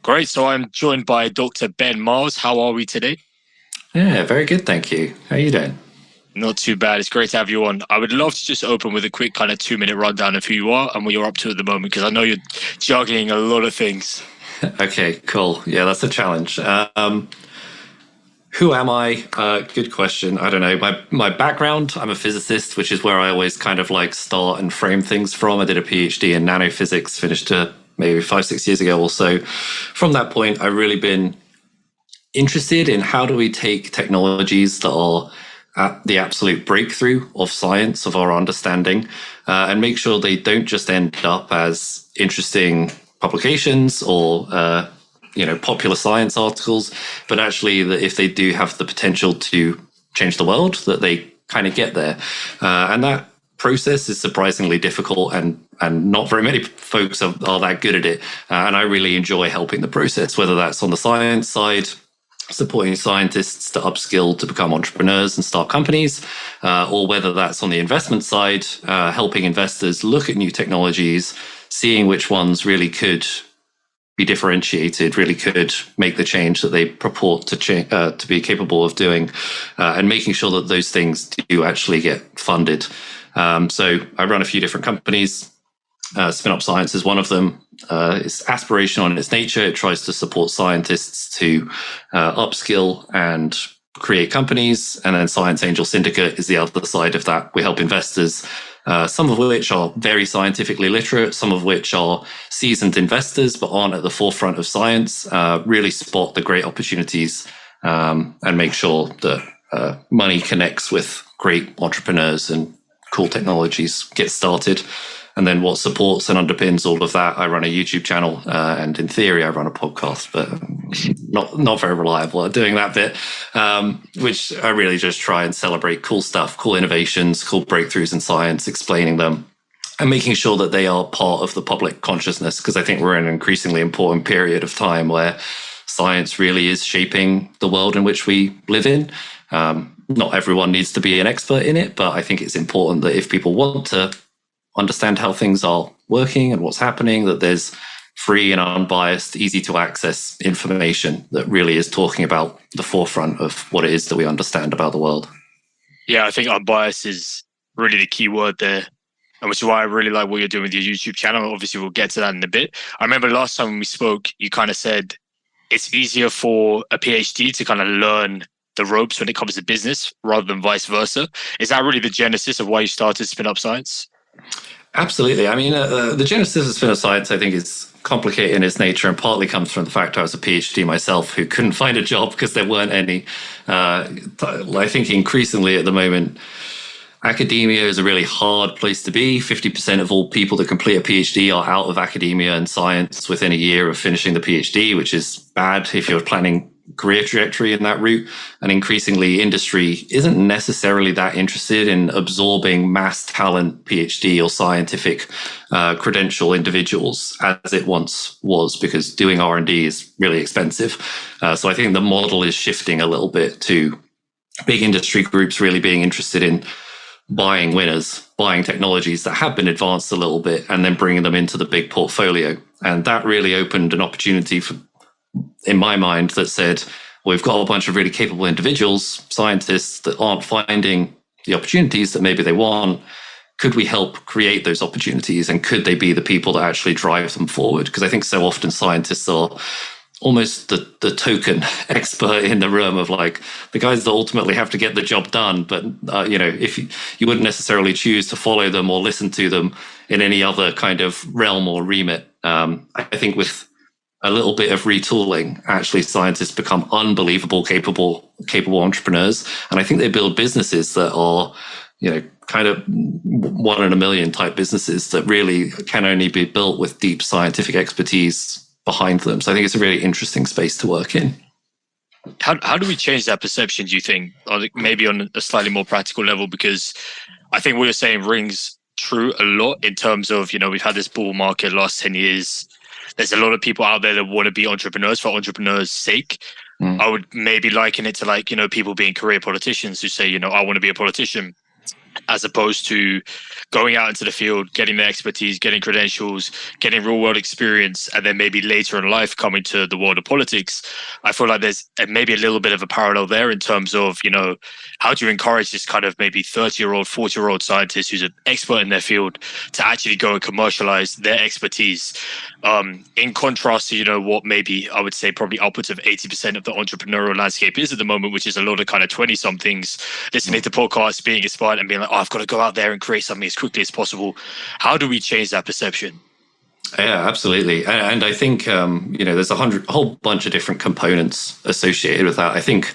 Great. So I'm joined by Dr. Ben Miles. How are we today? Yeah, very good, thank you. How are you doing? Not too bad. It's great to have you on. I would love to just open with a quick kind of 2-minute rundown of who you are and what you're up to at the moment, because I know you're juggling a lot of things. Okay, cool. Yeah, that's a challenge. Who am I? Good question. I don't know. My background, I'm a physicist, which is where I always kind of like start and frame things from. I did a PhD in nanophysics, finished maybe 5-6 years ago or so. From that point, I've really been interested in how do we take technologies that are at the absolute breakthrough of science, of our understanding, and make sure they don't just end up as interesting publications or popular science articles, but actually that if they do have the potential to change the world, that they kind of get there. And that process is surprisingly difficult, and not very many folks are that good at it. And I really enjoy helping the process, whether that's on the science side, supporting scientists to upskill to become entrepreneurs and start companies, or whether that's on the investment side, helping investors look at new technologies, seeing which ones really could be differentiated, really could make the change that they purport to be capable of doing, and making sure that those things do actually get funded. So I run a few different companies. Spin Up Science is one of them. It's aspirational in its nature. It tries to support scientists to upskill and create companies. And then Science Angel Syndicate is the other side of that. We help investors, some of which are very scientifically literate, some of which are seasoned investors but aren't at the forefront of science, really spot the great opportunities and make sure that money connects with great entrepreneurs and cool technologies get started. And then what supports and underpins all of that, I run a YouTube channel, and in theory, I run a podcast, but not very reliable at doing that bit, which I really just try and celebrate cool stuff, cool innovations, cool breakthroughs in science, explaining them, and making sure that they are part of the public consciousness, because I think we're in an increasingly important period of time where science really is shaping the world in which we live in. Not everyone needs to be an expert in it, but I think it's important that if people want to understand how things are working and what's happening, that there's free and unbiased, easy to access information that really is talking about the forefront of what it is that we understand about the world. Yeah, I think unbiased is really the key word there, and which is why I really like what you're doing with your YouTube channel. Obviously, we'll get to that in a bit. I remember last time when we spoke, you kind of said it's easier for a PhD to kind of learn the ropes when it comes to business rather than vice versa. Is that really the genesis of why you started Spin Up Science? Absolutely. I mean, the genesis of Spin Up Science, I think, is complicated in its nature and partly comes from the fact I was a PhD myself who couldn't find a job because there weren't any. I think increasingly at the moment, academia is a really hard place to be. 50% of all people that complete a PhD are out of academia and science within a year of finishing the PhD, which is bad if you're planning career trajectory in that route. And increasingly industry isn't necessarily that interested in absorbing mass talent PhD or scientific credential individuals as it once was, because doing R&D is really expensive. So I think the model is shifting a little bit to big industry groups really being interested in buying winners, buying technologies that have been advanced a little bit and then bringing them into the big portfolio. And that really opened an opportunity for, in my mind, that said, well, we've got a bunch of really capable individuals, scientists that aren't finding the opportunities that maybe they want. Could we help create those opportunities, and could they be the people that actually drive them forward? Because I think so often scientists are almost the token expert in the room of like the guys that ultimately have to get the job done. But, if you wouldn't necessarily choose to follow them or listen to them in any other kind of realm or remit. I think with a little bit of retooling, actually scientists become unbelievable, capable entrepreneurs. And I think they build businesses that are, kind of 1 in a million type businesses that really can only be built with deep scientific expertise behind them. So I think it's a really interesting space to work in. How do we change that perception, do you think? Or maybe on a slightly more practical level, because I think what you're saying rings true a lot in terms of, we've had this bull market last 10 years. There's a lot of people out there that want to be entrepreneurs for entrepreneurs' sake. I would maybe liken it to people being career politicians who say, I want to be a politician. as opposed to going out into the field, getting the expertise, getting credentials, getting real world experience, and then maybe later in life coming to the world of politics. I feel like there's maybe a little bit of a parallel there in terms of, how do you encourage this kind of maybe 30-year-old, 40-year-old scientist who's an expert in their field to actually go and commercialize their expertise? In contrast to, what maybe I would say probably upwards of 80% of the entrepreneurial landscape is at the moment, which is a lot of kind of 20 somethings listening to podcasts, being inspired and being like, oh, I've got to go out there and create something as quickly as possible. How do we change that perception? Yeah, absolutely. And I think, there's a whole bunch of different components associated with that. I think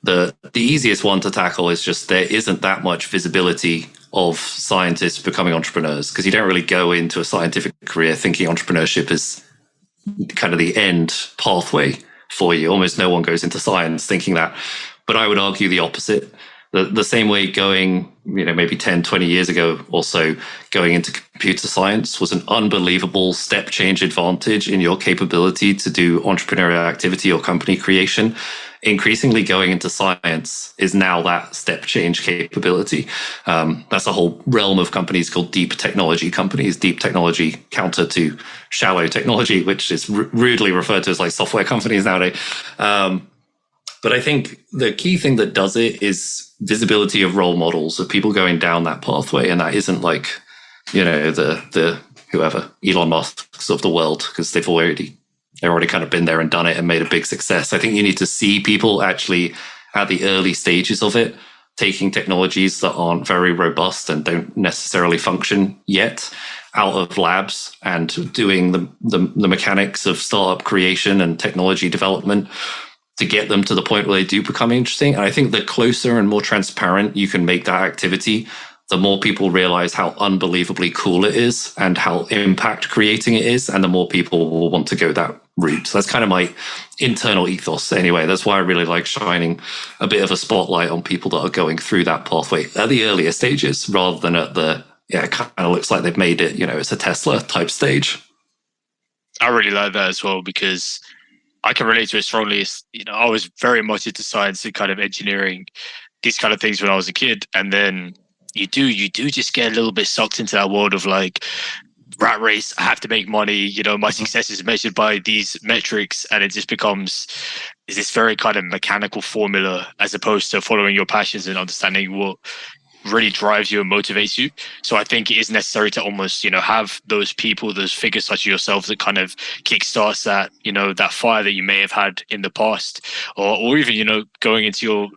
the easiest one to tackle is just there isn't that much visibility of scientists becoming entrepreneurs, because you don't really go into a scientific career thinking entrepreneurship is kind of the end pathway for you. Almost no one goes into science thinking that. But I would argue the opposite. The same way going, maybe 10, 20 years ago or so, going into computer science was an unbelievable step change advantage in your capability to do entrepreneurial activity or company creation. Increasingly going into science is now that step change capability. That's a whole realm of companies called deep technology companies. Deep technology counter to shallow technology, which is rudely referred to as like software companies nowadays. But I think the key thing that does it is visibility of role models of people going down that pathway. And that isn't like, the whoever, Elon Musk of the world, because they've already kind of been there and done it and made a big success. I think you need to see people actually at the early stages of it, taking technologies that aren't very robust and don't necessarily function yet out of labs and doing the mechanics of startup creation and technology development to get them to the point where they do become interesting. And I think the closer and more transparent you can make that activity, the more people realize how unbelievably cool it is and how impact creating it is, and the more people will want to go that route. So that's kind of my internal ethos anyway. That's why I really like shining a bit of a spotlight on people that are going through that pathway at the earlier stages, rather than at the, it kind of looks like they've made it, it's a Tesla type stage. I really like that as well, because I can relate to it strongly. I was very much into science and kind of engineering, these kind of things when I was a kid. And then you do just get a little bit sucked into that world of like, rat race, I have to make money, my success is measured by these metrics, and it just becomes this very kind of mechanical formula, as opposed to following your passions and understanding what really drives you and motivates you. So I think it is necessary to almost, have those people, those figures such as yourself, that kind of kickstarts that, that fire that you may have had in the past, or even, going into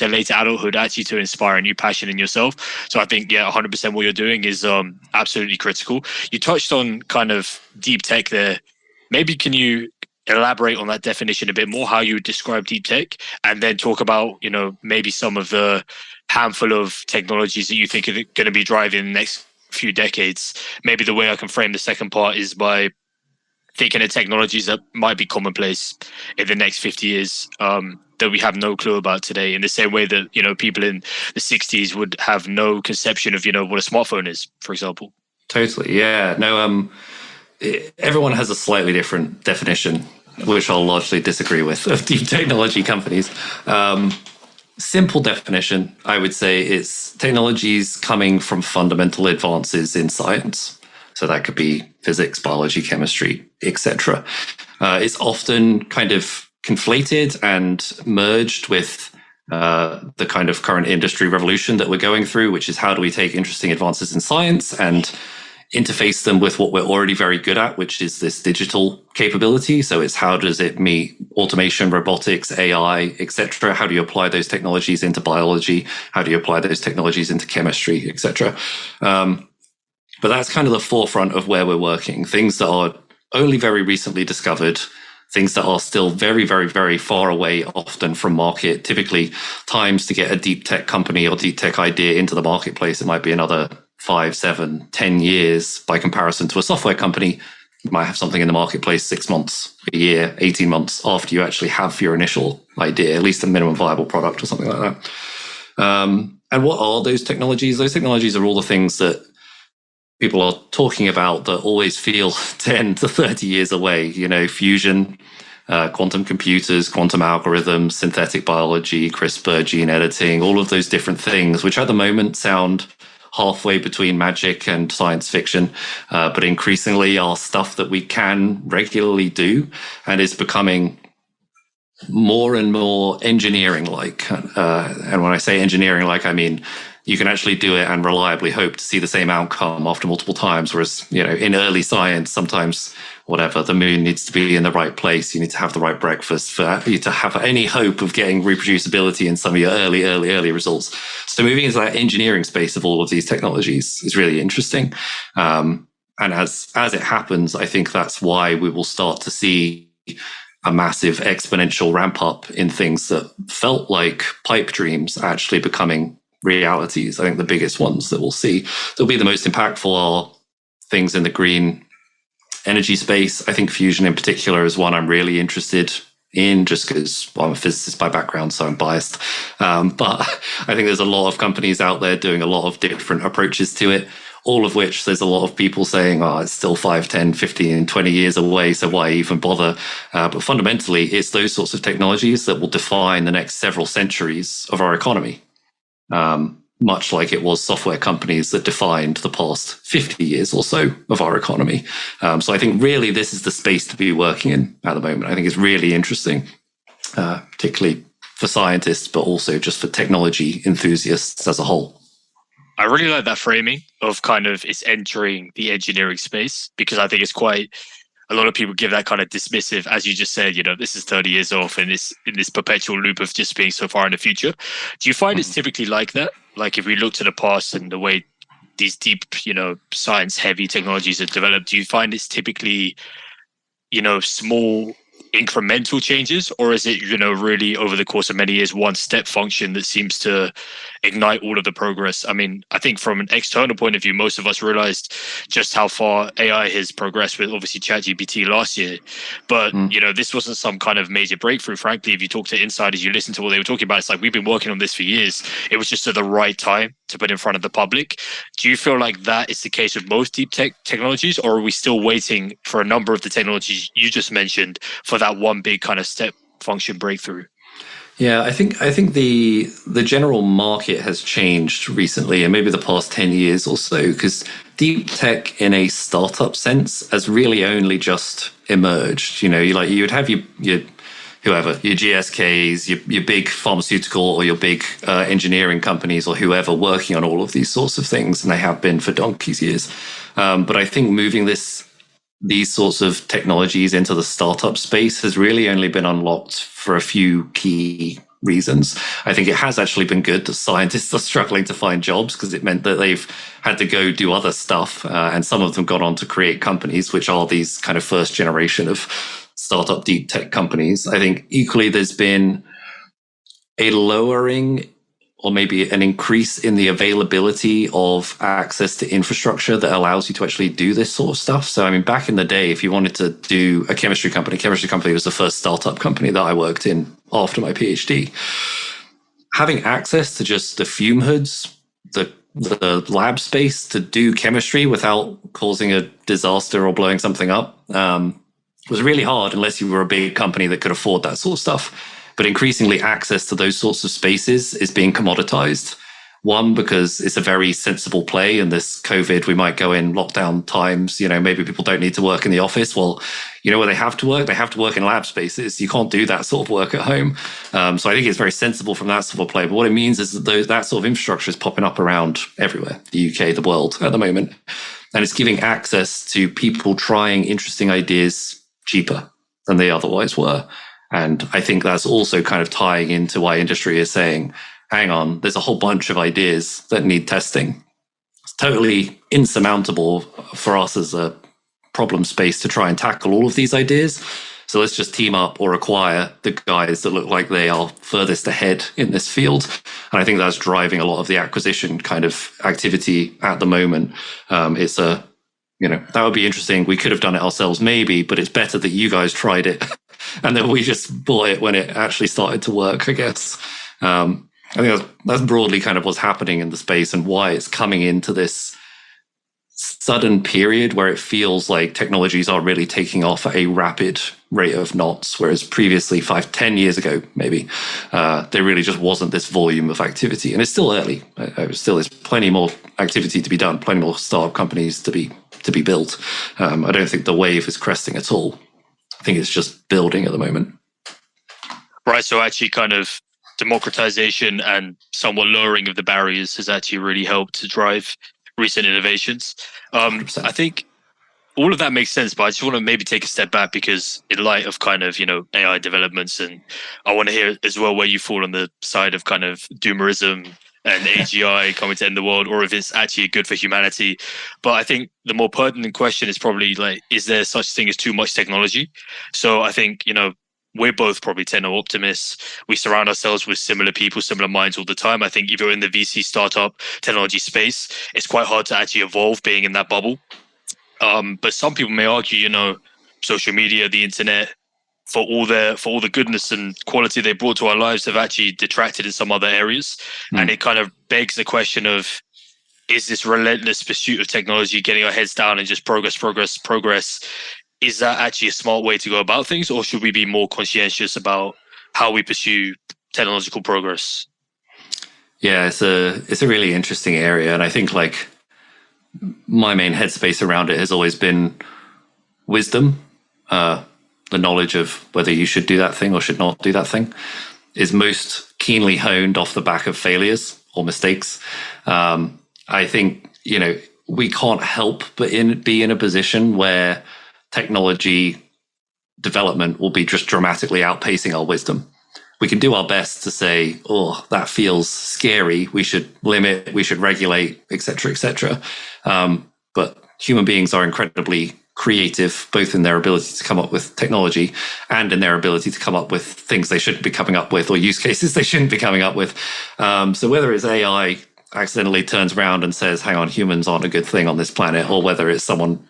later adulthood, actually to inspire a new passion in yourself. So I think, 100% what you're doing is absolutely critical. You touched on kind of deep tech there. Maybe can you elaborate on that definition a bit more, how you would describe deep tech, and then talk about, maybe some of the handful of technologies that you think are going to be driving the next few decades. Maybe the way I can frame the second part is by thinking of technologies that might be commonplace in the next 50 years that we have no clue about today, in the same way that, people in the 60s would have no conception of, what a smartphone is, for example. Totally. Yeah. No, everyone has a slightly different definition, which I'll largely disagree with, of deep technology companies. Simple definition, I would say, is technologies coming from fundamental advances in science. So that could be physics, biology, chemistry, etc. It's often kind of conflated and merged with the kind of current industry revolution that we're going through, which is how do we take interesting advances in science and interface them with what we're already very good at, which is this digital capability. So it's how does it meet automation, robotics, AI, etc. How do you apply those technologies into biology? How do you apply those technologies into chemistry, etc. But that's kind of the forefront of where we're working. Things that are only very recently discovered, things that are still very, very, very far away often from market. Typically, times to get a deep tech company or deep tech idea into the marketplace, it might be another 5, 7, 10 years by comparison to a software company. You might have something in the marketplace 6 months, a year, 18 months after you actually have your initial idea, at least a minimum viable product or something like that. And what are those technologies? Those technologies are all the things that people are talking about that always feel 10 to 30 years away. Fusion, quantum computers, quantum algorithms, synthetic biology, CRISPR, gene editing, all of those different things, which at the moment sound halfway between magic and science fiction, but increasingly are stuff that we can regularly do and is becoming more and more engineering-like. And when I say engineering-like, I mean you can actually do it and reliably hope to see the same outcome after multiple times. Whereas, in early science, sometimes the moon needs to be in the right place. You need to have the right breakfast for you to have any hope of getting reproducibility in some of your early results. So moving into that engineering space of all of these technologies is really interesting. And as it happens, I think that's why we will start to see a massive exponential ramp up in things that felt like pipe dreams actually becoming realities. I think the biggest ones that we'll see that'll be the most impactful are things in the green energy space. I think fusion in particular is one I'm really interested in, just because I'm a physicist by background, so I'm biased. But I think there's a lot of companies out there doing a lot of different approaches to it, all of which there's a lot of people saying, it's still 5, 10, 15, 20 years away, so why even bother? But fundamentally, it's those sorts of technologies that will define the next several centuries of our economy. Much like it was software companies that defined the past 50 years or so of our economy. So I think really this is the space to be working in at the moment. I think it's really interesting, particularly for scientists, but also just for technology enthusiasts as a whole. I really like that framing of kind of it's entering the engineering space, because I think it's quite, a lot of people give that kind of dismissive, as you just said, this is 30 years off and it's in this perpetual loop of just being so far in the future. Do you find it's typically like that? Like if we look to the past and the way these deep, science heavy technologies are developed, do you find it's typically, small incremental changes, or is it, really over the course of many years, one step function that seems to ignite all of the progress? I mean, I think from an external point of view, most of us realized just how far AI has progressed with obviously ChatGPT last year. But, this wasn't some kind of major breakthrough. Frankly, if you talk to insiders, you listen to what they were talking about, it's like, we've been working on this for years. It was just at the right time to put in front of the public. Do you feel like that is the case with most deep tech technologies, or are we still waiting for a number of the technologies you just mentioned for that one big kind of step function breakthrough? Yeah, I think the general market has changed recently, and maybe the past 10 years or so, because deep tech in a startup sense has really only just emerged. You would have your GSKs, your big pharmaceutical or your big engineering companies or whoever working on all of these sorts of things, and they have been for donkey's years. But I think moving these sorts of technologies into the startup space has really only been unlocked for a few key reasons. I think it has actually been good that scientists are struggling to find jobs, because it meant that they've had to go do other stuff. And some of them got on to create companies, which are these kind of first generation of startup deep tech companies. I think equally there's been a lowering or maybe an increase in the availability of access to infrastructure that allows you to actually do this sort of stuff. So, I mean, back in the day, if you wanted to do a chemistry company was the first startup company that I worked in after my PhD. Having access to just the fume hoods, the lab space to do chemistry without causing a disaster or blowing something up was really hard unless you were a big company that could afford that sort of stuff. But increasingly, access to those sorts of spaces is being commoditized. One, because it's a very sensible play. In this COVID, we might go in lockdown times. Maybe people don't need to work in the office. Well, where they have to work? They have to work in lab spaces. You can't do that sort of work at home. So I think it's very sensible from that sort of play. But what it means is that sort of infrastructure is popping up around everywhere, the UK, the world at the moment. And it's giving access to people trying interesting ideas cheaper than they otherwise were. And I think that's also kind of tying into why industry is saying, hang on, there's a whole bunch of ideas that need testing. It's totally insurmountable for us as a problem space to try and tackle all of these ideas. So let's just team up or acquire the guys that look like they are furthest ahead in this field. And I think that's driving a lot of the acquisition kind of activity at the moment. That would be interesting. We could have done it ourselves maybe, but it's better that you guys tried it and then we just bought it when it actually started to work, I guess. I think that's broadly kind of what's happening in the space and why it's coming into this sudden period where it feels like technologies are really taking off at a rapid rate of knots, whereas previously 5-10 years ago, maybe, there really just wasn't this volume of activity. And it's still early. Still, there's plenty more activity to be done, plenty more startup companies to be built. I don't think the wave is cresting at all. I think it's just building at the moment. Right. So actually kind of democratization and somewhat lowering of the barriers has actually really helped to drive recent innovations. 100%. I think all of that makes sense, but I just want to maybe take a step back because in light of kind of, AI developments, and I want to hear as well where you fall on the side of kind of doomerism and AGI coming to end the world, or if it's actually good for humanity. But I think the more pertinent question is probably like, is there such thing as too much technology? So I think, we're both probably techno optimists. We surround ourselves with similar people, similar minds all the time. I think if you're in the VC startup technology space, it's quite hard to actually evolve being in that bubble. But some people may argue, social media, the internet, for all the goodness and quality they brought to our lives, have actually detracted in some other areas. And it kind of begs the question of, is this relentless pursuit of technology, getting our heads down and just progress, is that actually a smart way to go about things, or should we be more conscientious about how we pursue technological progress? Yeah, it's a really interesting area, and I think like my main headspace around it has always been wisdom. The knowledge of whether you should do that thing or should not do that thing is most keenly honed off the back of failures or mistakes. I think, we can't help but be in a position where technology development will be just dramatically outpacing our wisdom. We can do our best to say, oh, that feels scary, we should limit, we should regulate, etc., etc. But human beings are incredibly creative, both in their ability to come up with technology and in their ability to come up with things they shouldn't be coming up with, or use cases they shouldn't be coming up with. So whether it's AI accidentally turns around and says, hang on, humans aren't a good thing on this planet, or whether it's someone,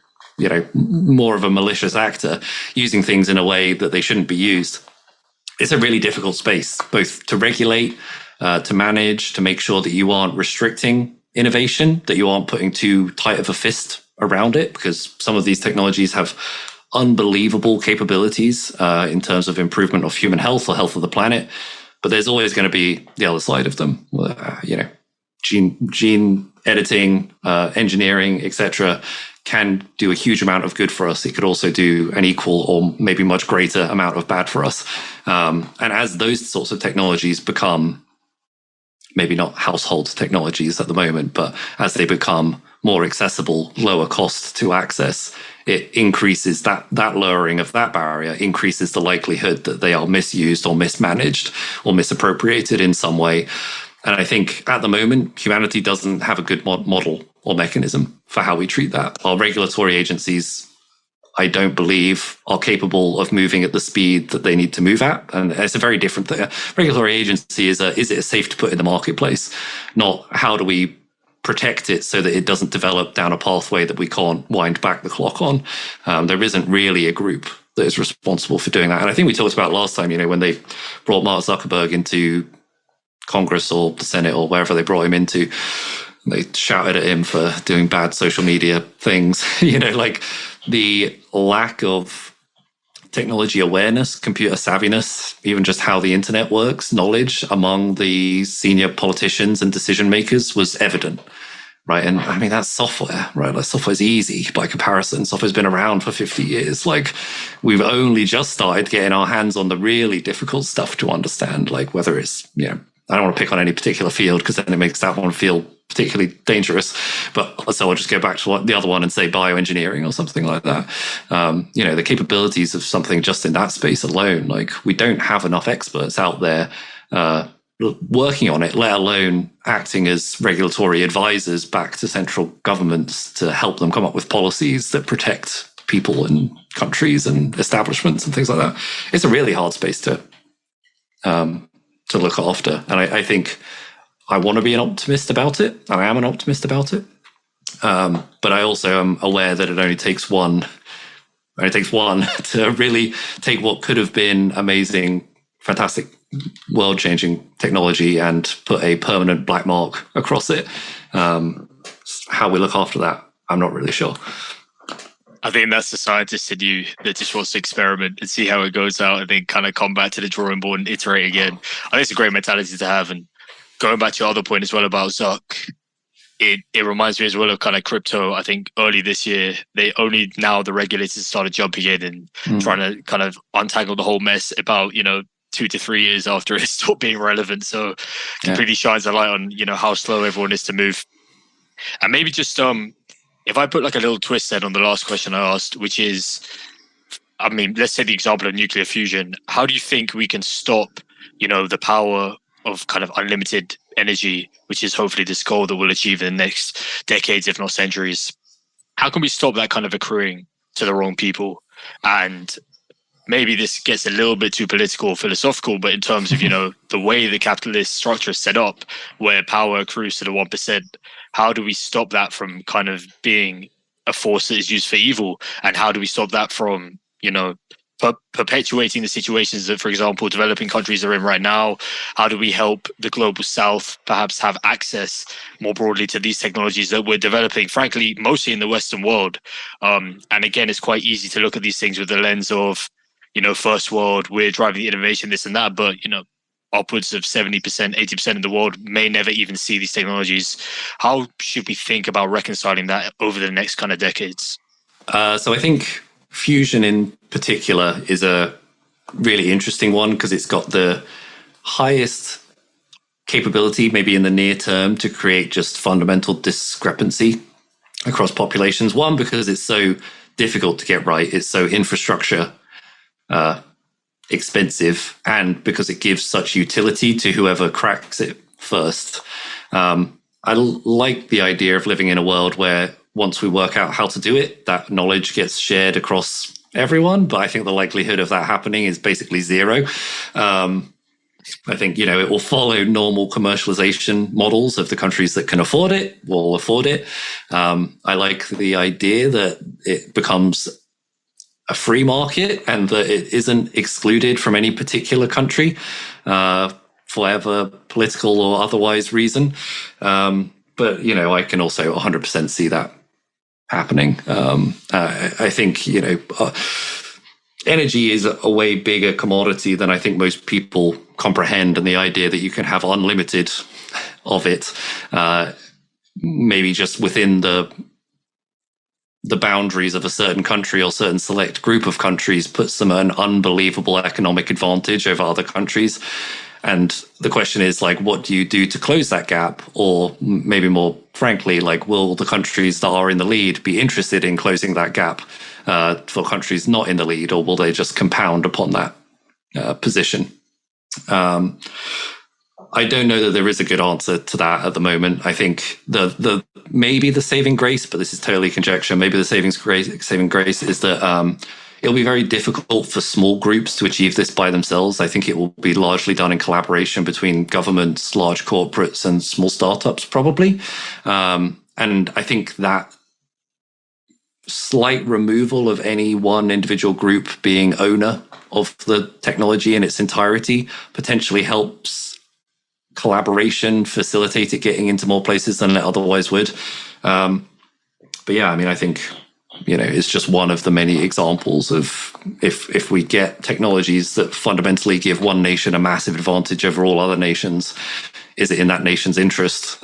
more of a malicious actor using things in a way that they shouldn't be used, it's a really difficult space, both to regulate, to manage, to make sure that you aren't restricting innovation, that you aren't putting too tight of a fist around it, because some of these technologies have unbelievable capabilities in terms of improvement of human health or health of the planet. But there's always going to be the other side of them, gene editing, engineering, etc., can do a huge amount of good for us. It could also do an equal or maybe much greater amount of bad for us. And as those sorts of technologies become, maybe not household technologies at the moment, but as they become more accessible, lower cost to access, it increases that lowering of that barrier, increases the likelihood that they are misused or mismanaged or misappropriated in some way. And I think at the moment, humanity doesn't have a good model or mechanism for how we treat that. Our regulatory agencies, I don't believe, are capable of moving at the speed that they need to move at. And it's a very different thing. Regulatory agency is it safe to put in the marketplace? Not how do we protect it so that it doesn't develop down a pathway that we can't wind back the clock on. There isn't really a group that is responsible for doing that. And I think we talked about last time, when they brought Mark Zuckerberg into Congress or the Senate or wherever they brought him into, they shouted at him for doing bad social media things. Like the lack of technology awareness, computer savviness, even just how the internet works, knowledge among the senior politicians and decision makers was evident, right? And I mean, that's software, right? Like software's easy by comparison. Software's been around for 50 years. Like we've only just started getting our hands on the really difficult stuff to understand, like whether it's, I don't want to pick on any particular field because then it makes that one feel particularly dangerous. But so I'll just go back to the other one and say bioengineering or something like that. The capabilities of something just in that space alone, like we don't have enough experts out there working on it, let alone acting as regulatory advisors back to central governments to help them come up with policies that protect people and countries and establishments and things like that. It's a really hard space to look after. And I think I want to be an optimist about it, and I am an optimist about it. But I also am aware that it only takes one to really take what could have been amazing, fantastic, world-changing technology and put a permanent black mark across it. How we look after that, I'm not really sure. I think that's the scientist in you that just wants to experiment and see how it goes out and then kind of come back to the drawing board and iterate again. I think it's a great mentality to have. And going back to your other point as well about Zuck, it reminds me as well of kind of crypto. I think early this year, they only now the regulators started jumping in and trying to kind of untangle the whole mess about, 2 to 3 years after it stopped being relevant. So completely shines a light on, how slow everyone is to move. And maybe just if I put like a little twist then on the last question I asked, which is, I mean, let's take the example of nuclear fusion. How do you think we can stop, the power of kind of unlimited energy, which is hopefully this goal that we'll achieve in the next decades, if not centuries? How can we stop that kind of accruing to the wrong people? And maybe this gets a little bit too political or philosophical, but in terms of, the way the capitalist structure is set up, where power accrues to the 1%, how do we stop that from kind of being a force that is used for evil? And how do we stop that from, perpetuating the situations that, for example, developing countries are in right now? How do we help the global south perhaps have access more broadly to these technologies that we're developing, frankly, mostly in the Western world? And again, it's quite easy to look at these things with the lens of, first world, we're driving the innovation, this and that, but, upwards of 70%, 80% of the world may never even see these technologies. How should we think about reconciling that over the next kind of decades? So I think fusion in particular is a really interesting one because it's got the highest capability, maybe in the near term, to create just fundamental discrepancy across populations. One, because it's so difficult to get right. It's so infrastructure expensive, and because it gives such utility to whoever cracks it first. I like the idea of living in a world where once we work out how to do it, that knowledge gets shared across everyone. But I think the likelihood of that happening is basically zero. I think, it will follow normal commercialization models of the countries that can afford it, will afford it. I like the idea that it becomes a free market and that it isn't excluded from any particular country for whatever political or otherwise reason. But, I can also 100% see that happening. I think, energy is a way bigger commodity than I think most people comprehend. And the idea that you can have unlimited of it, maybe just within the boundaries of a certain country or certain select group of countries, puts them at an unbelievable economic advantage over other countries. And the question is, what do you do to close that gap? Or maybe more frankly, will the countries that are in the lead be interested in closing that gap for countries not in the lead, or will they just compound upon that position? I don't know that there is a good answer to that at the moment. I think the maybe the saving grace, but this is totally conjecture. Maybe the saving grace is that it'll be very difficult for small groups to achieve this by themselves. I think it will be largely done in collaboration between governments, large corporates, and small startups, probably. And I think that slight removal of any one individual group being owner of the technology in its entirety potentially helps collaboration, facilitate it getting into more places than it otherwise would. But yeah, I think, it's just one of the many examples of if we get technologies that fundamentally give one nation a massive advantage over all other nations, is it in that nation's interest?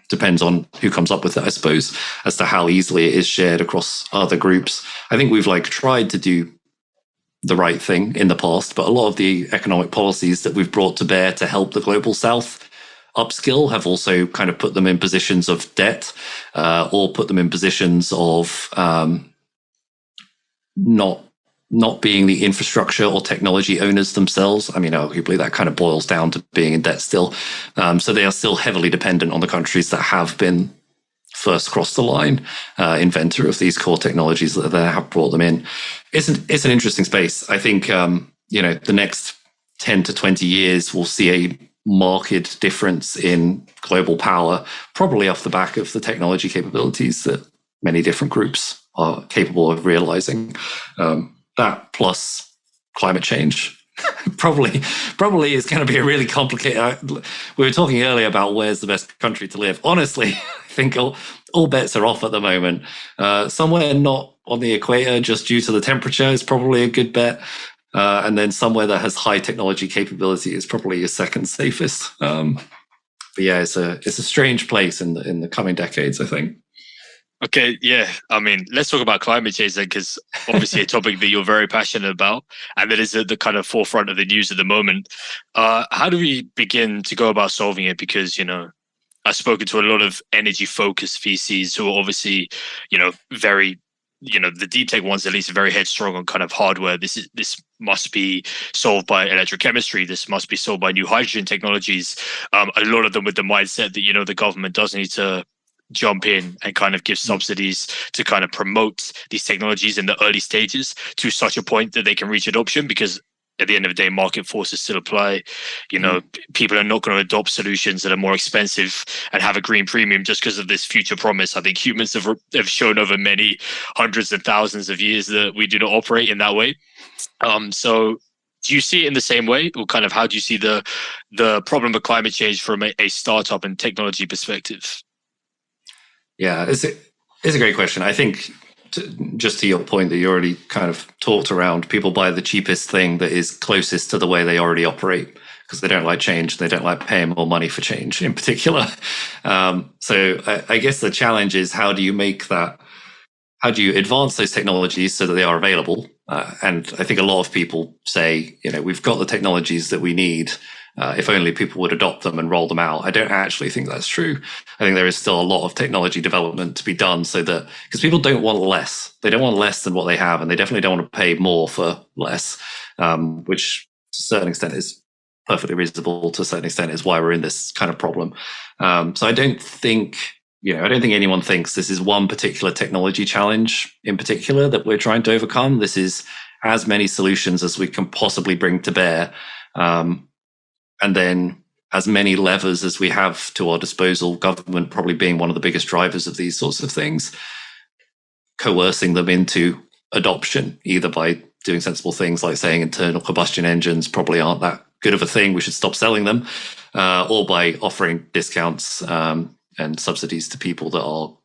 Depends on who comes up with it, I suppose, as to how easily it is shared across other groups. I think we've tried to do the right thing in the past, but a lot of the economic policies that we've brought to bear to help the global south upskill have also kind of put them in positions of debt, or put them in positions of not being the infrastructure or technology owners themselves. Arguably that kind of boils down to being in debt still. So they are still heavily dependent on the countries that have been first crossed the line, inventor of these core technologies that have brought them in. It's an interesting space. I think, the next 10 to 20 years will see a marked difference in global power, probably off the back of the technology capabilities that many different groups are capable of realizing. That plus climate change probably is going to be a really complicated. We were talking earlier about where's the best country to live. Honestly, I think all bets are off at the moment. Somewhere not on the equator, just due to the temperature, is probably a good bet. And then somewhere that has high technology capability is probably your second safest. But yeah, it's a strange place in the coming decades, I think. Okay, yeah. I mean, let's talk about climate change then, because obviously a topic that you're very passionate about, and that is at the kind of forefront of the news at the moment. How do we begin to go about solving it? Because, I've spoken to a lot of energy-focused VCs who are obviously, very, the deep tech ones at least are very headstrong on kind of hardware. This must be solved by electrochemistry. This must be solved by new hydrogen technologies. A lot of them with the mindset that the government does need to jump in and kind of give subsidies to kind of promote these technologies in the early stages to such a point that they can reach adoption, because at the end of the day, market forces still apply. People are not going to adopt solutions that are more expensive and have a green premium just because of this future promise. I think humans have shown over many hundreds and thousands of years that we do not operate in that way. So do you see it in the same way, or kind of how do you see the problem of climate change from a startup and technology perspective? Yeah, it's a great question. I think just to your point that you already kind of talked around, people buy the cheapest thing that is closest to the way they already operate because they don't like change. They don't like paying more money for change in particular. So I guess the challenge is, how do you make that? How do you advance those technologies so that they are available? And I think a lot of people say, we've got the technologies that we need. If only people would adopt them and roll them out. I don't actually think that's true. I think there is still a lot of technology development to be done, so that, because people don't want less. They don't want less than what they have, and they definitely don't want to pay more for less, which to a certain extent is perfectly reasonable. To a certain extent is why we're in this kind of problem. So I don't think anyone thinks this is one particular technology challenge in particular that we're trying to overcome. This is as many solutions as we can possibly bring to bear. And then as many levers as we have to our disposal, government probably being one of the biggest drivers of these sorts of things, coercing them into adoption, either by doing sensible things like saying internal combustion engines probably aren't that good of a thing, we should stop selling them, or by offering discounts and subsidies to people that are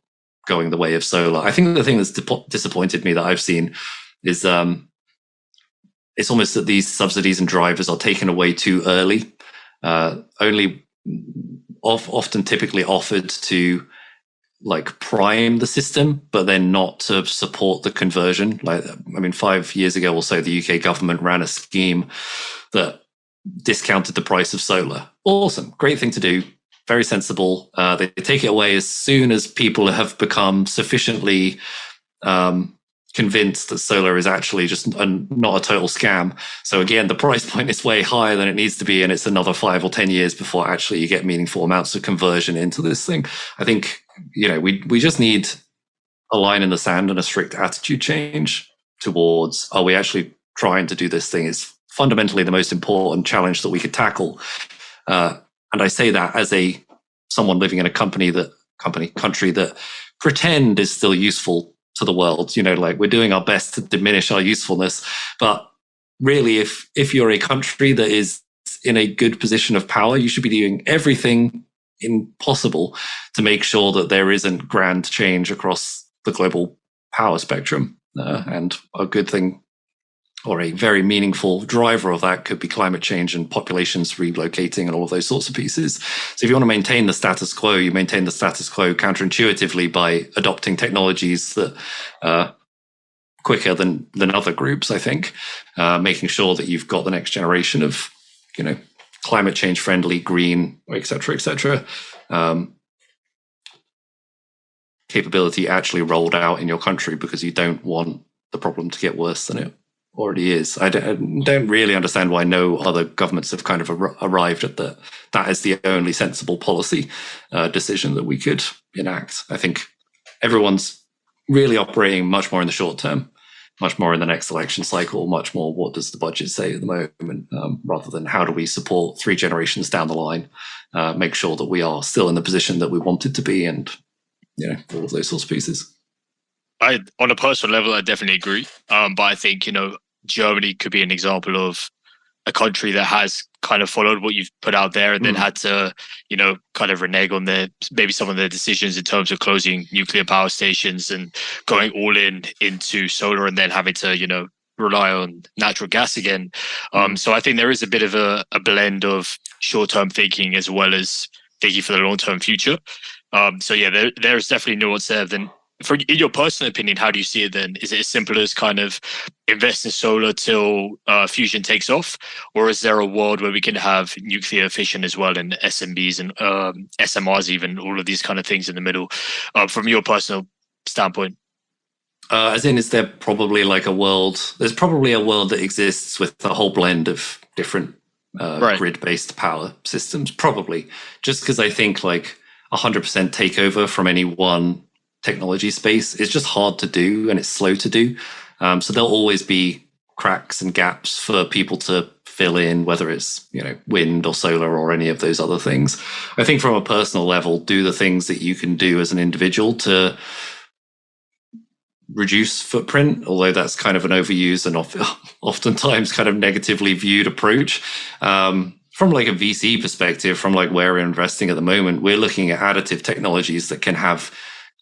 going the way of solar. I think the thing that's disappointed me that I've seen is it's almost that these subsidies and drivers are taken away too early. Only often typically offered to like prime the system, but then not to support the conversion. 5 years ago or so, the UK government ran a scheme that discounted the price of solar. Awesome, great thing to do, very sensible. They take it away as soon as people have become sufficiently convinced that solar is actually just not a total scam. So again, the price point is way higher than it needs to be, and it's another 5 or 10 years before actually you get meaningful amounts of conversion into this thing. I think we just need a line in the sand and a strict attitude change towards, are we actually trying to do this thing? It's fundamentally the most important challenge that we could tackle. And I say that as someone living in a country that pretend is still useful to the world. We're doing our best to diminish our usefulness, but really, if you're a country that is in a good position of power, you should be doing everything possible to make sure that there isn't grand change across the global power spectrum. And a good thing, or a very meaningful driver of that, could be climate change and populations relocating and all of those sorts of pieces. So if you want to maintain the status quo, you maintain the status quo counterintuitively by adopting technologies that are quicker than other groups, I think, making sure that you've got the next generation of, climate change friendly, green, et cetera, capability actually rolled out in your country, because you don't want the problem to get worse than it already is. I don't really understand why no other governments have kind of arrived at that is the only sensible policy decision that we could enact. I think everyone's really operating much more in the short term, much more in the next election cycle, much more what does the budget say at the moment, rather than how do we support 3 generations down the line, make sure that we are still in the position that we wanted to be, and all of those sorts of pieces. On a personal level, I definitely agree. But I think, Germany could be an example of a country that has kind of followed what you've put out there and then had to, kind of renege on maybe some of their decisions in terms of closing nuclear power stations and going all into solar and then having to, rely on natural gas again. So I think there is a bit of a blend of short-term thinking as well as thinking for the long-term future. So yeah, there's definitely nuance there. Then, in your personal opinion, how do you see it then? Is it as simple as kind of invest in solar till fusion takes off? Or is there a world where we can have nuclear fission as well and SMBs and SMRs, even all of these kind of things in the middle, from your personal standpoint? As in, is there probably like a world? There's probably a world that exists with a whole blend of different grid-based power systems, probably. Just because I think like 100% takeover from any one technology space is just hard to do and it's slow to do. So there'll always be cracks and gaps for people to fill in, whether it's wind or solar or any of those other things. I think from a personal level, do the things that you can do as an individual to reduce footprint, although that's kind of an overused and oftentimes kind of negatively viewed approach. From like a VC perspective, from like where we're investing at the moment, we're looking at additive technologies that can have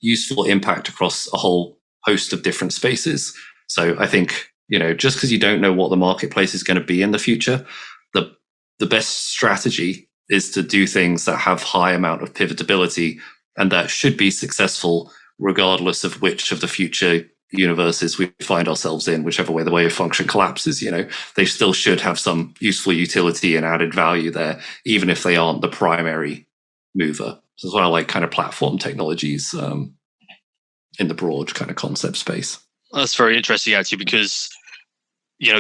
useful impact across a whole host of different spaces. So I think, just because you don't know what the marketplace is going to be in the future, the best strategy is to do things that have high amount of pivotability and that should be successful regardless of which of the future universes we find ourselves in, whichever way the wave function collapses. They still should have some useful utility and added value there, even if they aren't the primary mover. So as well, like kind of platform technologies in the broad kind of concept space. That's very interesting, actually, because,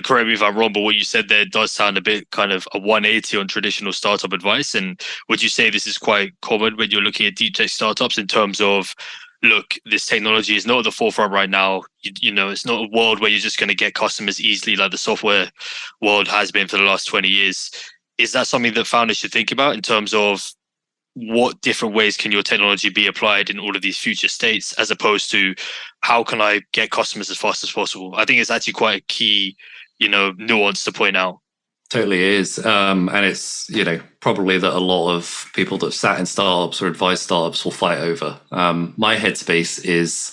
correct me if I'm wrong, but what you said there does sound a bit kind of a 180 on traditional startup advice. And would you say this is quite common when you're looking at deep tech startups in terms of, look, this technology is not at the forefront right now. It's not a world where you're just going to get customers easily like the software world has been for the last 20 years. Is that something that founders should think about in terms of what different ways can your technology be applied in all of these future states, as opposed to how can I get customers as fast as possible? I think it's actually quite a key, nuance to point out. Totally is. And it's, probably that a lot of people that sat in startups or advise startups will fight over. My headspace is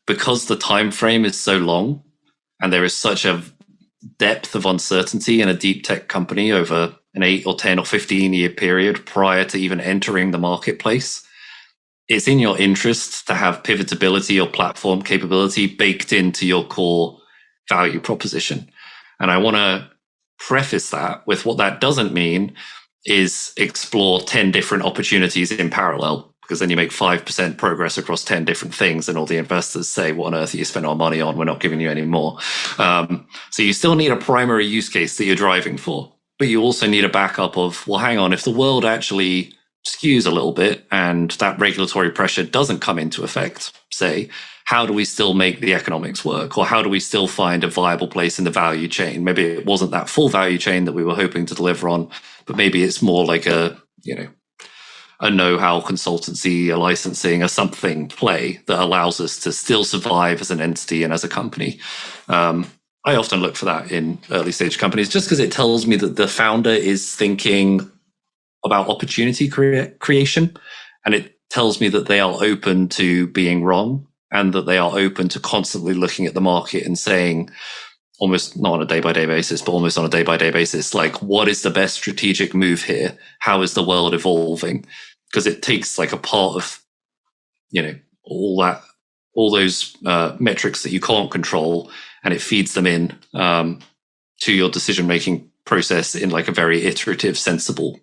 because the time frame is so long and there is such a depth of uncertainty in a deep tech company over an 8 or 10 or 15 year period prior to even entering the marketplace, it's in your interest to have pivotability or platform capability baked into your core value proposition. And I want to preface that with what that doesn't mean is explore 10 different opportunities in parallel, because then you make 5% progress across 10 different things and all the investors say, what on earth are you spending our money on? We're not giving you any more. So you still need a primary use case that you're driving for, but you also need a backup of, well, hang on, if the world actually skews a little bit and that regulatory pressure doesn't come into effect, say, how do we still make the economics work? Or how do we still find a viable place in the value chain? Maybe it wasn't that full value chain that we were hoping to deliver on, but maybe it's more like a know-how consultancy, a licensing, a something play that allows us to still survive as an entity and as a company. I often look for that in early stage companies just because it tells me that the founder is thinking about opportunity creation, and it tells me that they are open to being wrong and that they are open to constantly looking at the market and saying, almost not on a day-by-day basis, but almost on a day-by-day basis, like, what is the best strategic move here? How is the world evolving? Because it takes like a part of, all those metrics that you can't control, and it feeds them in to your decision-making process in like a very iterative, sensible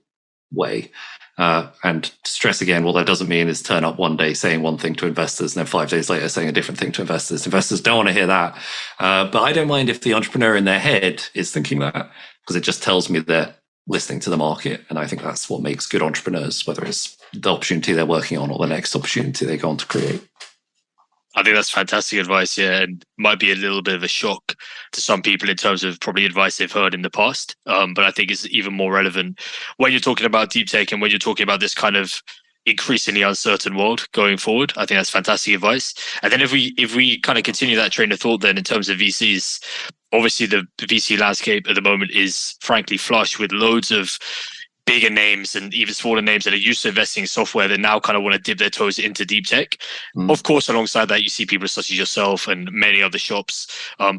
way. And stress again, what that doesn't mean is turn up one day saying one thing to investors and then 5 days later saying a different thing to investors. Investors don't want to hear that. But I don't mind if the entrepreneur in their head is thinking that, because it just tells me they're listening to the market. And I think that's what makes good entrepreneurs, whether it's the opportunity they're working on or the next opportunity they go on to create. I think that's fantastic advice, yeah, and might be a little bit of a shock to some people in terms of probably advice they've heard in the past. But I think it's even more relevant when you're talking about deep tech and when you're talking about this kind of increasingly uncertain world going forward. I think that's fantastic advice. And then if we kind of continue that train of thought then in terms of VCs, obviously the VC landscape at the moment is frankly flush with loads of bigger names and even smaller names that are used to investing in software that now kind of want to dip their toes into deep tech. Of course, alongside that, you see people such as yourself and many other shops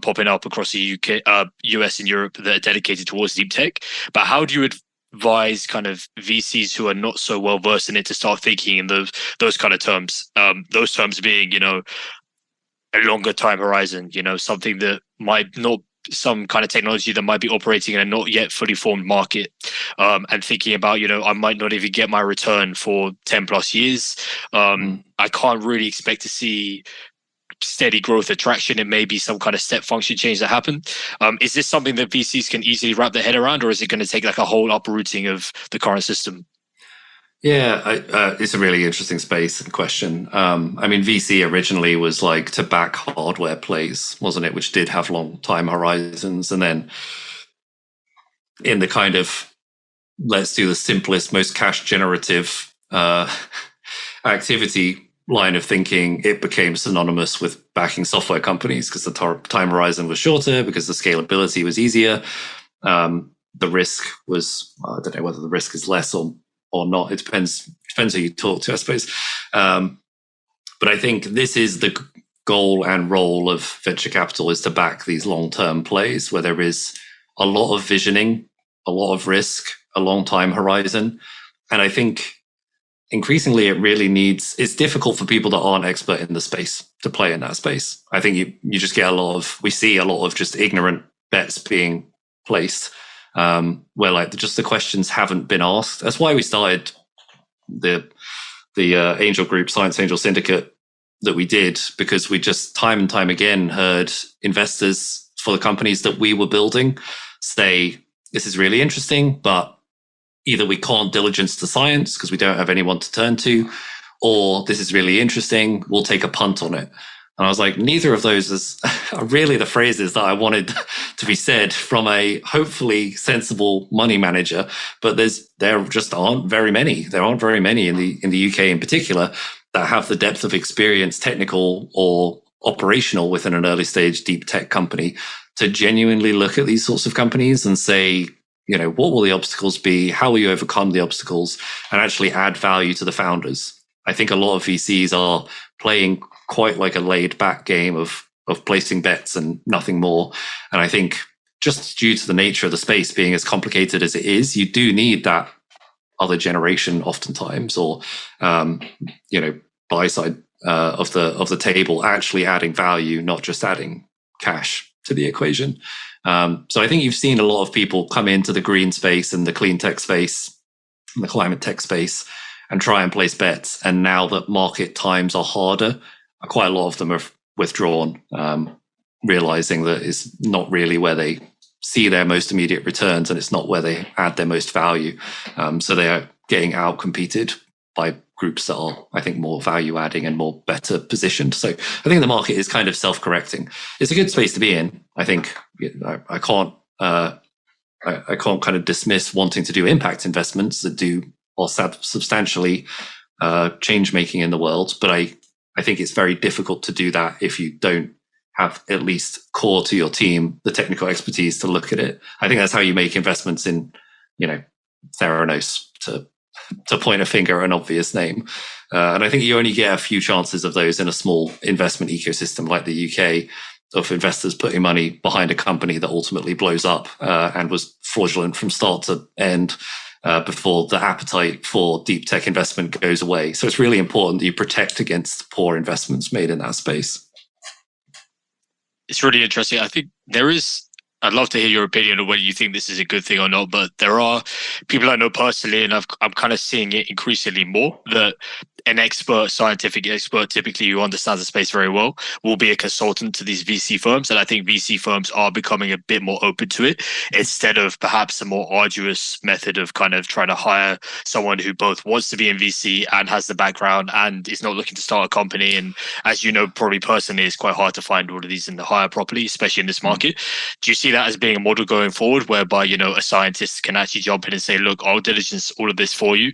popping up across the US and Europe that are dedicated towards deep tech. But how do you advise kind of VCs who are not so well versed in it to start thinking in those kind of terms? Those terms being, a longer time horizon, something that might not some kind of technology that might be operating in a not yet fully formed market, and thinking about, I might not even get my return for 10 plus years. I can't really expect to see steady growth attraction. It may be some kind of step function change that happen. Is this something that VCs can easily wrap their head around, or is it going to take like a whole uprooting of the current system? Yeah, it's a really interesting space and question. I mean, VC originally was like to back hardware plays, wasn't it? Which did have long time horizons. And then in the kind of, let's do the simplest, most cash generative activity line of thinking, it became synonymous with backing software companies because the time horizon was shorter, because the scalability was easier. The risk was, I don't know whether the risk is less or not. It depends who you talk to, I suppose. But I think this is the goal and role of venture capital, is to back these long-term plays where there is a lot of visioning, a lot of risk, a long time horizon. And I think increasingly it's difficult for people that aren't expert in the space to play in that space. I think you just get we see a lot of just ignorant bets being placed, where like just the questions haven't been asked. That's why we started the angel group, Science Angel Syndicate, that we did, because we just time and time again heard investors for the companies that we were building say, this is really interesting, but either we can't diligence the science because we don't have anyone to turn to, or this is really interesting, we'll take a punt on it. And I was like, neither of those are really the phrases that I wanted to be said from a hopefully sensible money manager. But there just aren't very many. There aren't very many in the UK in particular that have the depth of experience, technical or operational, within an early stage deep tech company to genuinely look at these sorts of companies and say, what will the obstacles be? How will you overcome the obstacles and actually add value to the founders? I think a lot of VCs are playing quite like a laid back game of placing bets and nothing more. And I think just due to the nature of the space being as complicated as it is, you do need that other generation oftentimes, or, buy side of the table actually adding value, not just adding cash to the equation. So I think you've seen a lot of people come into the green space and the clean tech space and the climate tech space and try and place bets. And now that market times are harder, quite a lot of them have withdrawn, realizing that it's not really where they see their most immediate returns, and it's not where they add their most value. So they are getting out competed by groups that are, I think, more value adding and more better positioned. So I think the market is kind of self-correcting. It's a good space to be in. I think I can't kind of dismiss wanting to do impact investments that do or substantially change making in the world, but I think it's very difficult to do that if you don't have at least core to your team the technical expertise to look at it. I think that's how you make investments in, Theranos, to point a finger at an obvious name. And I think you only get a few chances of those in a small investment ecosystem like the UK, of investors putting money behind a company that ultimately blows up and was fraudulent from start to end, before the appetite for deep tech investment goes away. So it's really important that you protect against poor investments made in that space. It's really interesting. I think I'd love to hear your opinion on whether you think this is a good thing or not, but there are people I know personally, and I'm kind of seeing it increasingly more, that an scientific expert, typically who understands the space very well, will be a consultant to these VC firms. And I think VC firms are becoming a bit more open to it, instead of perhaps a more arduous method of kind of trying to hire someone who both wants to be in VC and has the background and is not looking to start a company. And as you know, probably personally, it's quite hard to find all of these in the hire properly, especially in this market. Do you see that as being a model going forward, whereby, a scientist can actually jump in and say, look, I'll diligence all of this for you,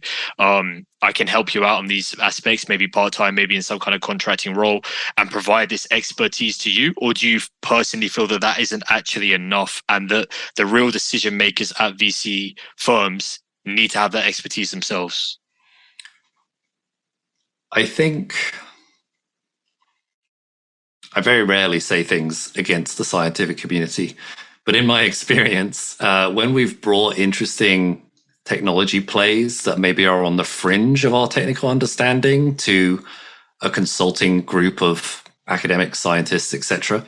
I can help you out on these aspects, maybe part-time, maybe in some kind of contracting role, and provide this expertise to you? Or do you personally feel that that isn't actually enough, and that the real decision makers at VC firms need to have that expertise themselves? I think I very rarely say things against the scientific community, but in my experience, when we've brought interesting technology plays that maybe are on the fringe of our technical understanding to a consulting group of academics, scientists, etc.,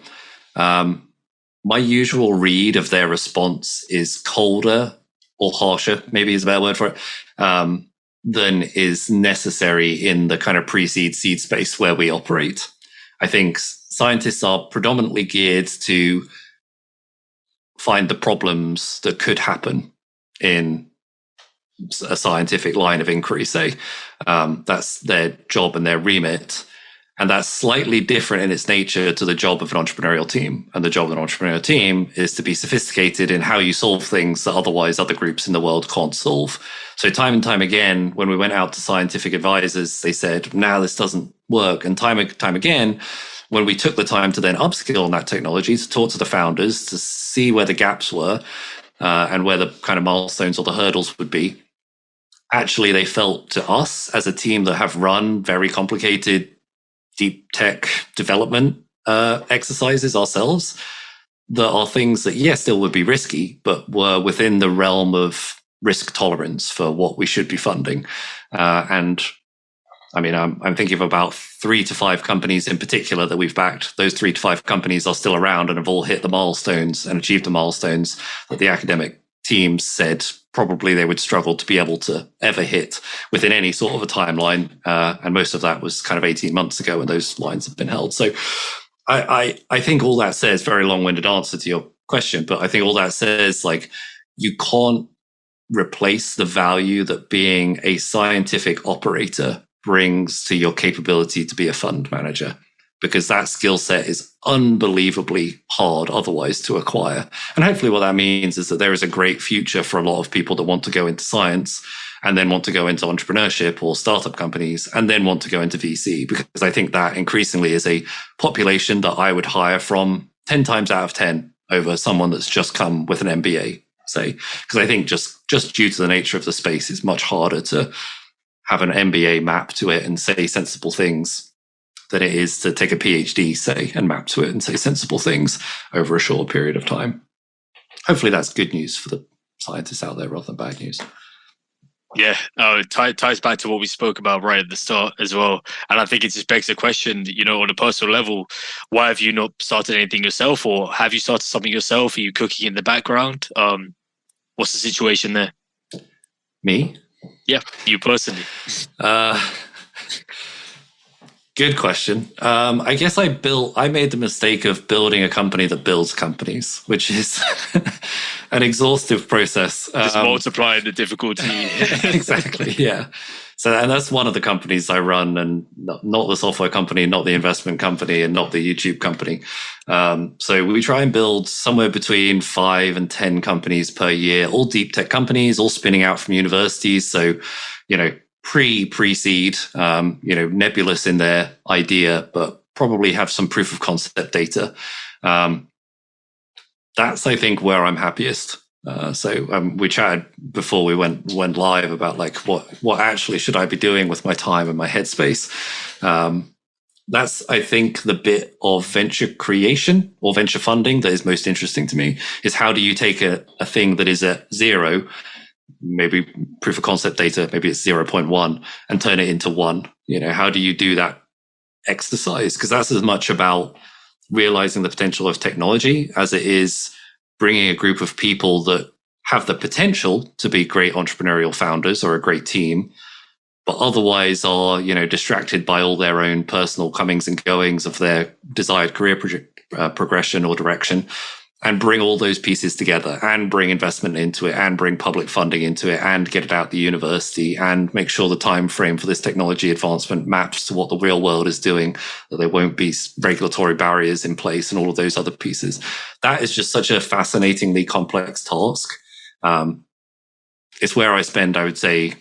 my usual read of their response is colder or harsher, maybe is a better word for it, than is necessary in the kind of pre-seed seed space where we operate. I think scientists are predominantly geared to find the problems that could happen in a scientific line of inquiry, say. That's their job and their remit. And that's slightly different in its nature to the job of an entrepreneurial team. And the job of an entrepreneurial team is to be sophisticated in how you solve things that otherwise other groups in the world can't solve. So time and time again, when we went out to scientific advisors, they said, "Nah, this doesn't work." And time again, when we took the time to then upskill on that technology, to talk to the founders, to see where the gaps were and where the kind of milestones or the hurdles would be, actually they felt to us as a team that have run very complicated deep tech development exercises ourselves, that are things that, yes, still would be risky, but were within the realm of risk tolerance for what we should be funding. And I mean, I'm thinking of about 3 to 5 companies in particular that we've backed. Those 3 to 5 companies are still around and have all hit the milestones and achieved the milestones that the academic teams said probably they would struggle to be able to ever hit within any sort of a timeline. And most of that was kind of 18 months ago when those lines have been held. So I think all that says, very long-winded answer to your question, but I think all that says, like, you can't replace the value that being a scientific operator brings to your capability to be a fund manager, because that skill set is unbelievably hard otherwise to acquire. And hopefully what that means is that there is a great future for a lot of people that want to go into science and then want to go into entrepreneurship or startup companies and then want to go into VC, because I think that increasingly is a population that I would hire from 10 times out of 10 over someone that's just come with an MBA, say, because I think just due to the nature of the space, it's much harder to have an MBA map to it and say sensible things than it is to take a PhD, say, and map to it and say sensible things over a short period of time. Hopefully that's good news for the scientists out there rather than bad news. Yeah, it ties back to what we spoke about right at the start as well. And I think it just begs the question, you know, on a personal level, why have you not started anything yourself, or have you started something yourself? Are you cooking in the background? What's the situation there? Me? Yeah, you personally. Good question. I guess I made the mistake of building a company that builds companies, which is an exhaustive process. Just multiplying the difficulty. Exactly, yeah. So, and that's one of the companies I run, and not the software company, not the investment company, and not the YouTube company. So we try and build somewhere between 5 and 10 companies per year, all deep tech companies, all spinning out from universities. So, you know, pre-seed, nebulous in their idea, but probably have some proof of concept data. That's, I think, where I'm happiest. So we chatted before we went live about, like, what actually should I be doing with my time and my headspace. That's, I think, the bit of venture creation or venture funding that is most interesting to me, is how do you take a thing that is at 0, maybe proof of concept data, maybe it's 0.1, and turn it into 1. You know, how do you do that exercise? Because that's as much about realizing the potential of technology as it is bringing a group of people that have the potential to be great entrepreneurial founders or a great team, but otherwise are, you know, distracted by all their own personal comings and goings of their desired career progression or direction, and bring all those pieces together and bring investment into it and bring public funding into it and get it out the university and make sure the time frame for this technology advancement maps to what the real world is doing, that there won't be regulatory barriers in place and all of those other pieces. That is just such a fascinatingly complex task. It's where I spend, I would say,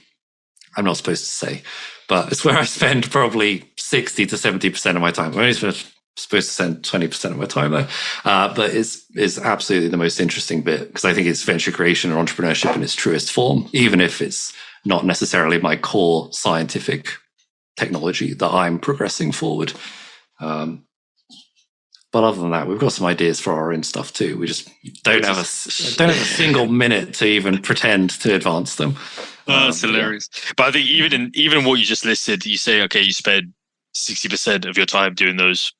I'm not supposed to say, but it's where I spend probably 60 to 70% of my time. I'm only supposed to spend 20% of my time there. But it's absolutely the most interesting bit, because I think it's venture creation and entrepreneurship in its truest form, even if it's not necessarily my core scientific technology that I'm progressing forward. But other than that, we've got some ideas for our own stuff too. We just don't have a single minute to even pretend to advance them. Oh, that's hilarious. Yeah. But I think even what you just listed, you say, okay, you spend 60% of your time doing those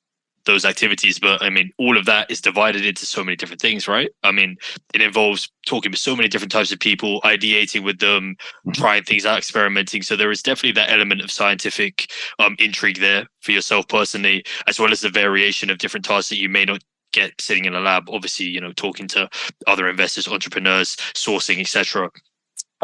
activities, but I mean, all of that is divided into so many different things, right? I mean, it involves talking with so many different types of people, ideating with them, trying things out, experimenting. So there is definitely that element of scientific intrigue there for yourself personally, as well as the variation of different tasks that you may not get sitting in a lab. Obviously, you know, talking to other investors, entrepreneurs, sourcing, etc.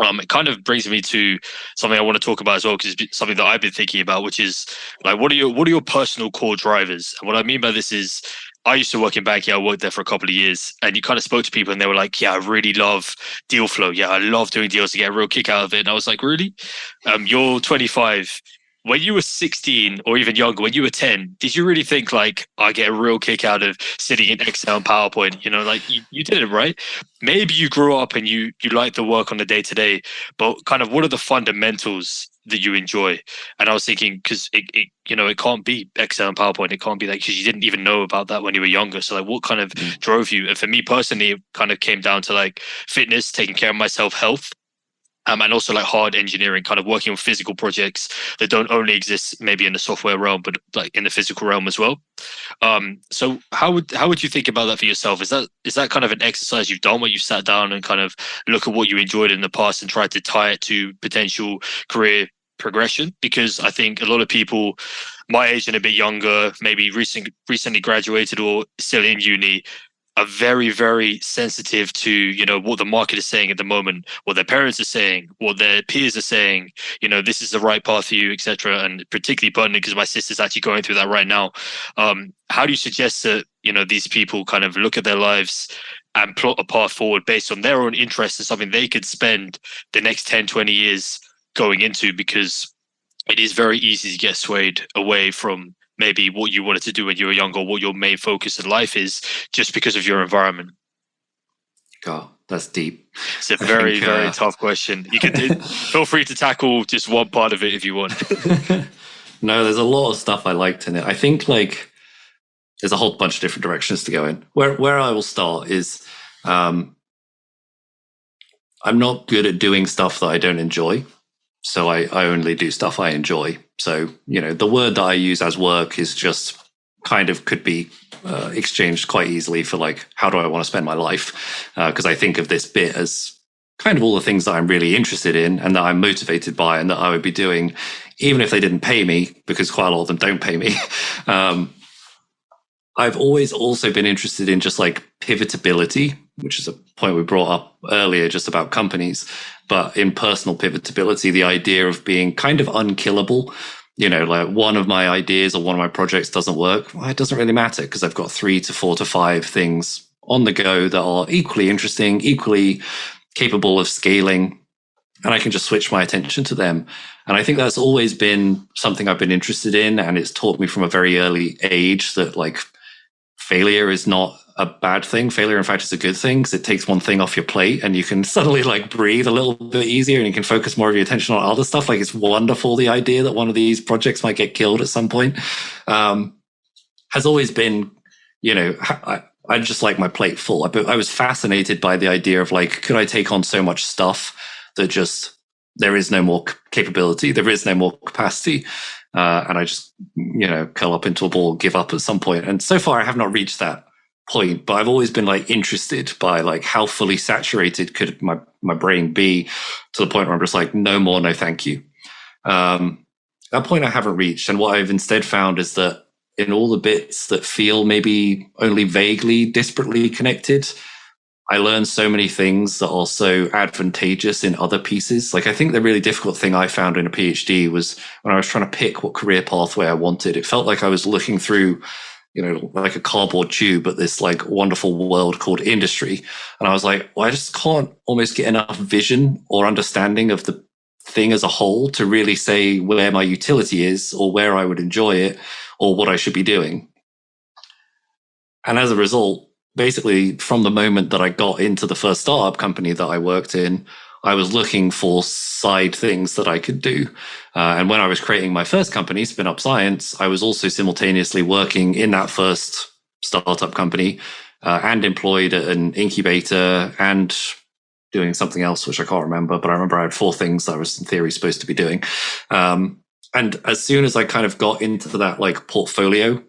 It kind of brings me to something I want to talk about as well, because it's something that I've been thinking about, which is like, what are your personal core drivers? And what I mean by this is, I used to work in banking. I worked there for a couple of years, and you kind of spoke to people, and they were like, "Yeah, I really love deal flow. Yeah, I love doing deals to get a real kick out of it." And I was like, "Really? You're 25. When you were 16 or even younger, when you were 10, did you really think like I get a real kick out of sitting in Excel and PowerPoint? You know, like you did it, right? Maybe you grew up and you like the work on the day to day, but kind of what are the fundamentals that you enjoy?" And I was thinking, because it can't be Excel and PowerPoint. It can't be like, because you didn't even know about that when you were younger. So like, what kind of drove you? And for me personally, it kind of came down to like fitness, taking care of myself, health. And also like hard engineering, kind of working on physical projects that don't only exist maybe in the software realm, but like in the physical realm as well. So how would you think about that for yourself? Is that kind of an exercise you've done where you sat down and kind of look at what you enjoyed in the past and tried to tie it to potential career progression? Because I think a lot of people my age and a bit younger, maybe recently graduated or still in uni, are very, very sensitive to, you know, what the market is saying at the moment, what their parents are saying, what their peers are saying, you know, this is the right path for you, etc. And particularly pertinent because my sister's actually going through that right now. How do you suggest that, you know, these people kind of look at their lives and plot a path forward based on their own interests and something they could spend the next 10, 20 years going into? Because it is very easy to get swayed away from maybe what you wanted to do when you were younger, what your main focus in life is, just because of your environment. God, that's deep. It's a very tough question. You can feel free to tackle just one part of it if you want. No, there's a lot of stuff I liked in it. I think like there's a whole bunch of different directions to go in. Where I will start is I'm not good at doing stuff that I don't enjoy. So I only do stuff I enjoy. So, you know, the word that I use as work is just kind of could be exchanged quite easily for like, how do I want to spend my life? Because I think of this bit as kind of all the things that I'm really interested in and that I'm motivated by and that I would be doing, even if they didn't pay me, because quite a lot of them don't pay me. I've always also been interested in just like pivotability, which is a point we brought up earlier just about companies, but in personal pivotability, the idea of being kind of unkillable. You know, like one of my ideas or one of my projects doesn't work. Well, it doesn't really matter because I've got 3 to 4 to 5 things on the go that are equally interesting, equally capable of scaling, and I can just switch my attention to them. And I think that's always been something I've been interested in. And it's taught me from a very early age that like failure is not a bad thing. Failure, in fact, is a good thing because it takes one thing off your plate and you can suddenly like breathe a little bit easier and you can focus more of your attention on other stuff. Like it's wonderful. The idea that one of these projects might get killed at some point has always been, you know, I just like my plate full. I was fascinated by the idea of like, could I take on so much stuff that just, there is no more capability, there is no more capacity. And I just, you know, curl up into a ball, give up at some point. And so far I have not reached that point, but I've always been like interested by like how fully saturated could my brain be to the point where I'm just like, no more, no thank you. That point I haven't reached. And what I've instead found is that in all the bits that feel maybe only vaguely disparately connected, I learned so many things that are so advantageous in other pieces. Like I think the really difficult thing I found in a PhD was when I was trying to pick what career pathway I wanted. It felt like I was looking through, you know, like a cardboard tube at this like wonderful world called industry. And I was like, well, I just can't almost get enough vision or understanding of the thing as a whole to really say where my utility is or where I would enjoy it or what I should be doing. And as a result, basically from the moment that I got into the first startup company that I worked in, I was looking for side things that I could do. And when I was creating my first company, Spin Up Science, I was also simultaneously working in that first startup company and employed at an incubator and doing something else, which I can't remember, but I remember I had 4 things that I was in theory supposed to be doing. And as soon as I kind of got into that like portfolio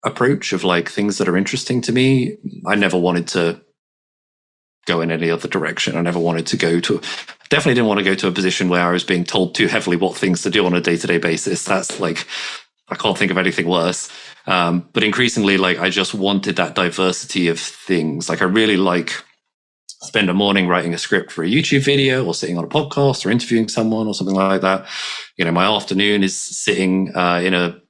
approach of like things that are interesting to me, I never wanted to go in any other direction. I never wanted to definitely didn't want to go to a position where I was being told too heavily what things to do on a day-to-day basis. That's like, I can't think of anything worse. But increasingly, like I just wanted that diversity of things. Like I really like spend a morning writing a script for a YouTube video or sitting on a podcast or interviewing someone or something like that. You know, my afternoon is sitting in a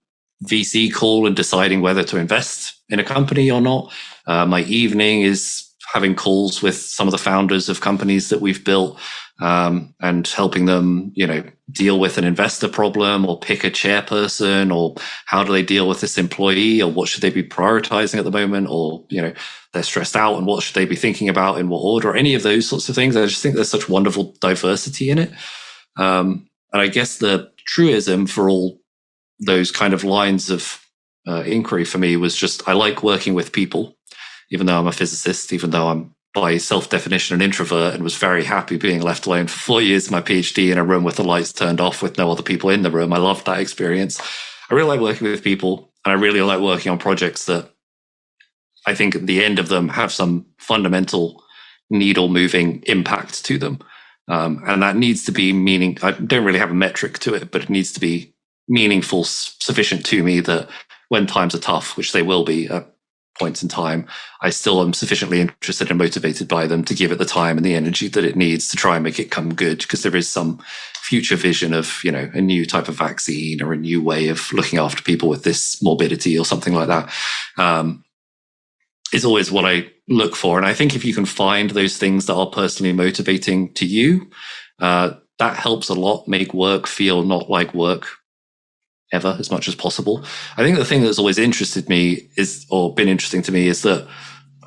VC call and deciding whether to invest in a company or not. My evening is having calls with some of the founders of companies that we've built and helping them, you know, deal with an investor problem or pick a chairperson or how do they deal with this employee or what should they be prioritizing at the moment or, you know, they're stressed out and what should they be thinking about in what order, any of those sorts of things. I just think there's such wonderful diversity in it. And I guess the truism for all those kind of lines of inquiry for me was just, I like working with people, even though I'm a physicist, even though I'm by self-definition an introvert and was very happy being left alone for 4 years of my PhD in a room with the lights turned off with no other people in the room. I loved that experience. I really like working with people and I really like working on projects that I think at the end of them have some fundamental needle moving impact to them. And that needs to be I don't really have a metric to it, but it needs to be meaningful, sufficient to me that when times are tough, which they will be at points in time, I still am sufficiently interested and motivated by them to give it the time and the energy that it needs to try and make it come good, because there is some future vision of, you know, a new type of vaccine or a new way of looking after people with this morbidity or something like that. Is always what I look for. And I think if you can find those things that are personally motivating to you, that helps a lot make work feel not like work ever as much as possible. I think the thing that's always interested me is, or been interesting to me, is that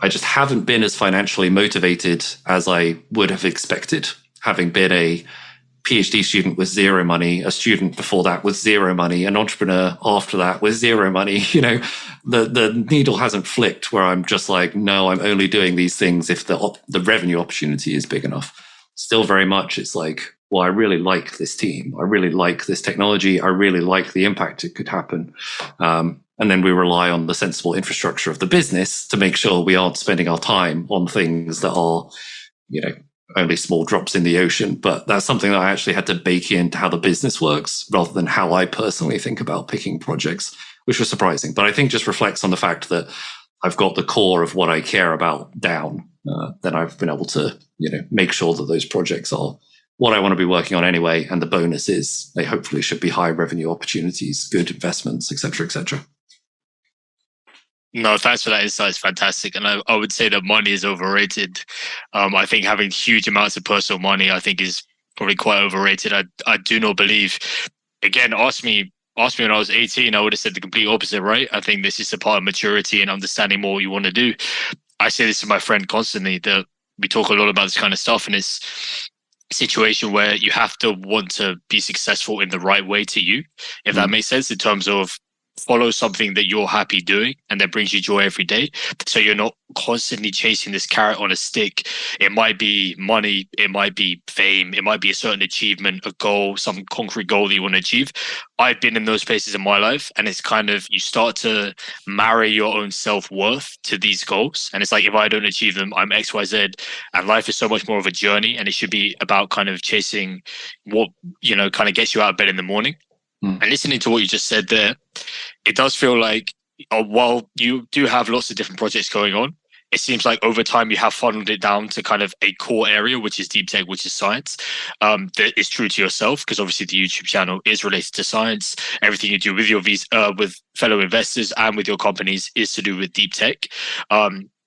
I just haven't been as financially motivated as I would have expected, having been a PhD student with zero money, a student before that with zero money, an entrepreneur after that with zero money. You know, the needle hasn't flicked where I'm just like, no, I'm only doing these things if the revenue opportunity is big enough. Still very much, it's like, well, I really like this team. I really like this technology. I really like the impact it could happen. And then we rely on the sensible infrastructure of the business to make sure we aren't spending our time on things that are, you know, only small drops in the ocean. But that's something that I actually had to bake into how the business works rather than how I personally think about picking projects, which was surprising. But I think just reflects on the fact that I've got the core of what I care about down. Then I've been able to, you know, make sure that those projects are what I want to be working on anyway. And the bonus is they hopefully should be high revenue opportunities, good investments, et cetera, et cetera. No, thanks for that insight. It's fantastic. And I would say that money is overrated. I think having huge amounts of personal money, I think, is probably quite overrated. I do not believe, again, ask me when I was 18, I would have said the complete opposite, right? I think this is a part of maturity and understanding more what you want to do. I say this to my friend constantly, that we talk a lot about this kind of stuff, and it's a situation where you have to want to be successful in the right way to you, if that makes sense, in terms of follow something that you're happy doing and that brings you joy every day. So you're not constantly chasing this carrot on a stick. It might be money, it might be fame, it might be a certain achievement, a goal, some concrete goal that you want to achieve. I've been in those places in my life, and it's kind of, you start to marry your own self-worth to these goals. And it's like, if I don't achieve them, I'm XYZ. And life is so much more of a journey, and it should be about kind of chasing what, you know, kind of gets you out of bed in the morning. And listening to what you just said there, it does feel like, while you do have lots of different projects going on, it seems like over time you have funneled it down to kind of a core area, which is deep tech, which is science. That is true to yourself, because obviously the YouTube channel is related to science. Everything you do with your with fellow investors and with your companies is to do with deep tech.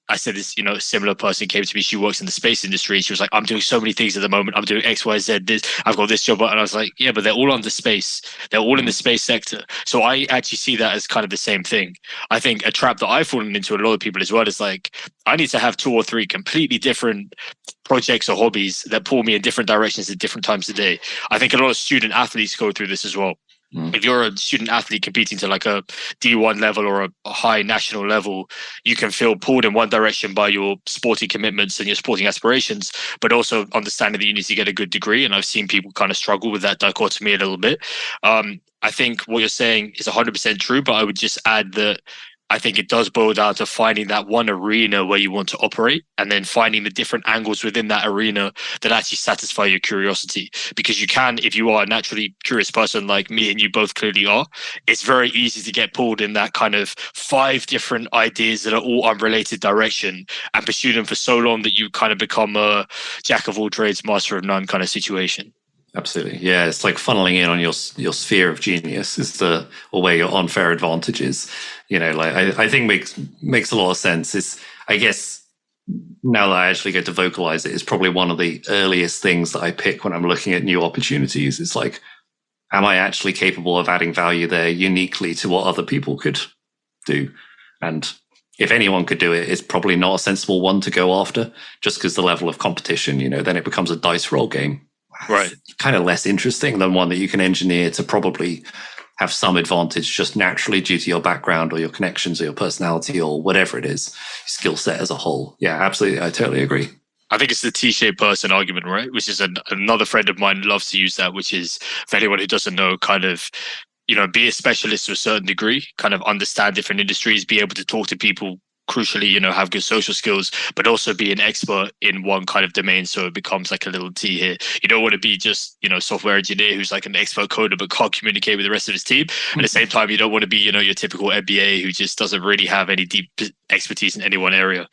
I said this, a similar person came to me. She works in the space industry. She was like, I'm doing so many things at the moment. I'm doing X, Y, Z, this. I've got this job. And I was like, yeah, but they're all on the space. They're all in the space sector. So I actually see that as kind of the same thing. I think a trap that I've fallen into, a lot of people as well, is like, I need to have 2 or 3 completely different projects or hobbies that pull me in different directions at different times of the day. I think a lot of student athletes go through this as well. If you're a student athlete competing to like a D1 level or a high national level, you can feel pulled in one direction by your sporting commitments and your sporting aspirations, but also understanding that you need to get a good degree. And I've seen people kind of struggle with that dichotomy a little bit. I think what you're saying is 100% true, but I would just add that I think it does boil down to finding that one arena where you want to operate, and then finding the different angles within that arena that actually satisfy your curiosity. Because you can, if you are a naturally curious person like me and you both clearly are, it's very easy to get pulled in that kind of 5 different ideas that are all unrelated direction and pursue them for so long that you kind of become a jack of all trades, master of none kind of situation. Absolutely. Yeah, it's like funneling in on your sphere of genius is or where your unfair advantage is. Like I think makes a lot of sense. It's, I guess, now that I actually get to vocalize it, it's probably one of the earliest things that I pick when I'm looking at new opportunities. It's like, am I actually capable of adding value there uniquely to what other people could do? And if anyone could do it, it's probably not a sensible one to go after, just because the level of competition, then it becomes a dice roll game. Right. It's kind of less interesting than one that you can engineer to probably have some advantage just naturally due to your background or your connections or your personality or whatever it is, skill set as a whole. Yeah, absolutely. I totally agree. I think it's the T-shaped person argument, right? Which is another friend of mine loves to use that, which is, for anyone who doesn't know, kind of, be a specialist to a certain degree, kind of understand different industries, be able to talk to people, crucially, have good social skills, but also be an expert in one kind of domain. So it becomes like a little T here. You don't want to be just, software engineer who's like an expert coder, but can't communicate with the rest of his team. At the same time, you don't want to be, your typical MBA who just doesn't really have any deep expertise in any one area.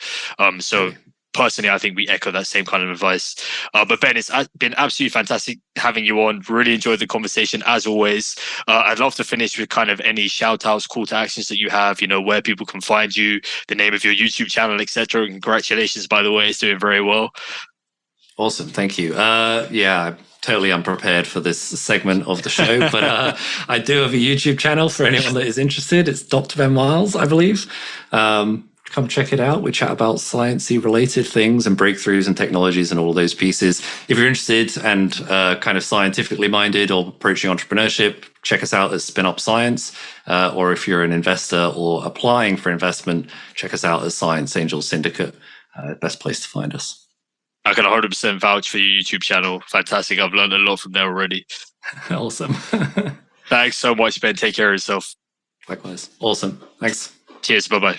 So personally, I think we echo that same kind of advice. But Ben, it's been absolutely fantastic having you on. Really enjoyed the conversation as always. I'd love to finish with kind of any shout outs, call to actions that you have, where people can find you, the name of your YouTube channel, etc. Congratulations, by the way, it's doing very well. Awesome. Thank you. I'm totally unprepared for this segment of the show, but I do have a YouTube channel for anyone that is interested. It's Dr. Ben Miles, I believe. Come check it out. We chat about sciencey related things and breakthroughs and technologies and all those pieces. If you're interested and kind of scientifically minded or approaching entrepreneurship, check us out at Spin Up Science. Or if you're an investor or applying for investment, check us out at Science Angel Syndicate. Best place to find us. I can 100% vouch for your YouTube channel. Fantastic. I've learned a lot from there already. Awesome. Thanks so much, Ben. Take care of yourself. Likewise. Awesome. Thanks. Cheers. Bye-bye.